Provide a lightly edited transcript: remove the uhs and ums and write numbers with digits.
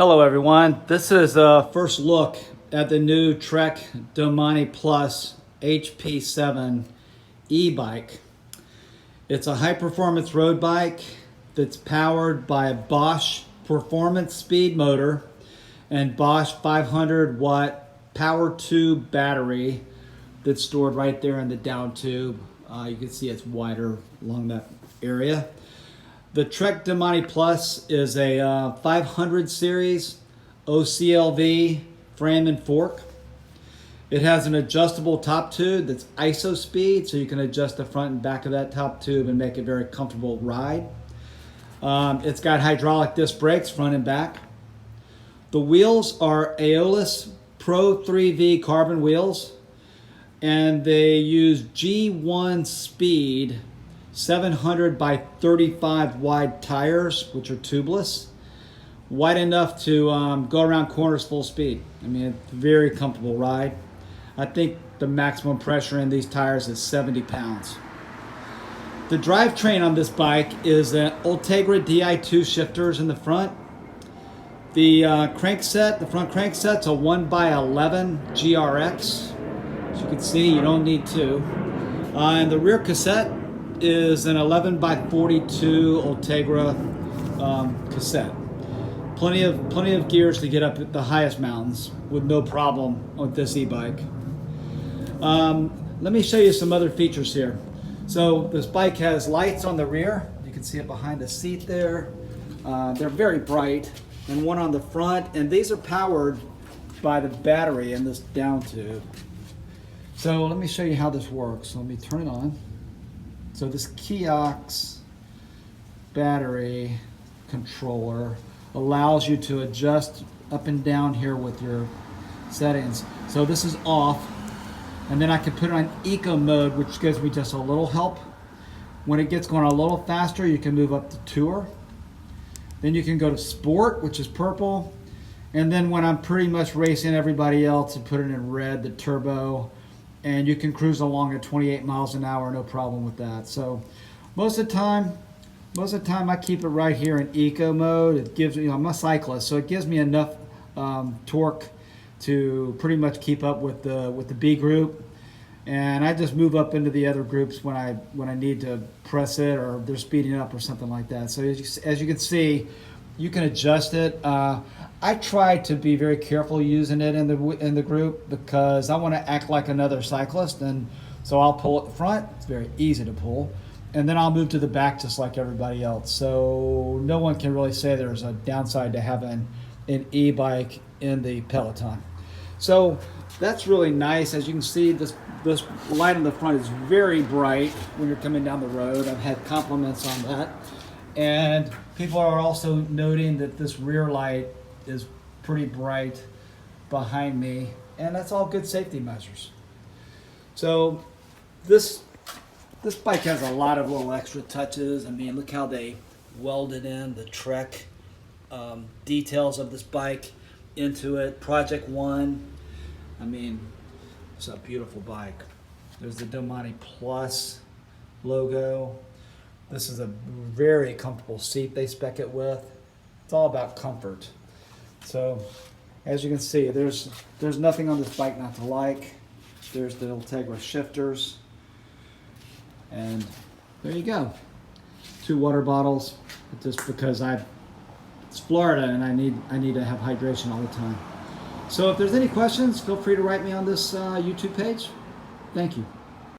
Hello everyone, this is a first look at the new Trek Domane HP7 e-bike. It's a high-performance road bike that's powered by a Bosch performance speed motor and Bosch 500-watt power tube battery that's stored right there in the down tube. You can see it's wider along that area. The Trek Domane Plus is a 500 series OCLV frame and fork. It has an adjustable top tube that's ISO speed, so you can adjust the front and back of that top tube and make it a very comfortable ride. It's got hydraulic disc brakes front and back. The wheels are Aeolus Pro 3V carbon wheels, and they use G1 speed 700 by 35 wide tires, which are tubeless, wide enough to go around corners full speed. I mean, it's a very comfortable ride. I think the maximum pressure in these tires is 70 pounds. The drivetrain on this bike is an Ultegra Di2 shifters in the front. The crankset, the front crankset's a 1x11 GRX. As you can see, you don't need two. And the rear cassette is an 11x42 Ultegra cassette. Plenty of gears to get up at the highest mountains with no problem with this e-bike. Let me show you some other features here. So this bike has lights on the rear. You can see it behind the seat there. They're very bright, and one on the front, and these are powered by the battery in this down tube. So let me show you how this works. Let me turn it on. So this Kiox battery controller allows you to adjust up and down here with your settings. So this is off, and then I can put it on eco mode, which gives me just a little help. When it gets going a little faster, you can move up to tour. Then you can go to sport, which is purple. And then when I'm pretty much racing everybody else, you put it in red, the turbo. And you can cruise along at 28 miles an hour, no problem with that. So most of the time I keep it right here in eco mode. It gives me, I'm a cyclist, so it gives me enough torque to pretty much keep up with the B group. And I just move up into the other groups when I need to press it or they're speeding up or something like that. So as you can see, you can adjust it. I try to be very careful using it in the group because I want to act like another cyclist, and so I'll pull at the front. It's very easy to pull, and then I'll move to the back just like everybody else. So no one can really say there's a downside to having an e-bike in the peloton. So that's really nice. As you can see, this light in the front is very bright when you're coming down the road. I've had compliments on that. And people are also noting that this rear light is pretty bright behind me, and that's all good safety measures. So this bike has a lot of little extra touches. I mean, look how they welded in the Trek details of this bike into it. Project One. I mean, it's a beautiful bike. There's the Domane Plus logo. This is a very comfortable seat they spec it with. It's all about comfort. So, as you can see, there's nothing on this bike not to like. There's the Ultegra shifters. And there you go. 2 water bottles, just because it's Florida and I need to have hydration all the time. So if there's any questions, feel free to write me on this YouTube page. Thank you.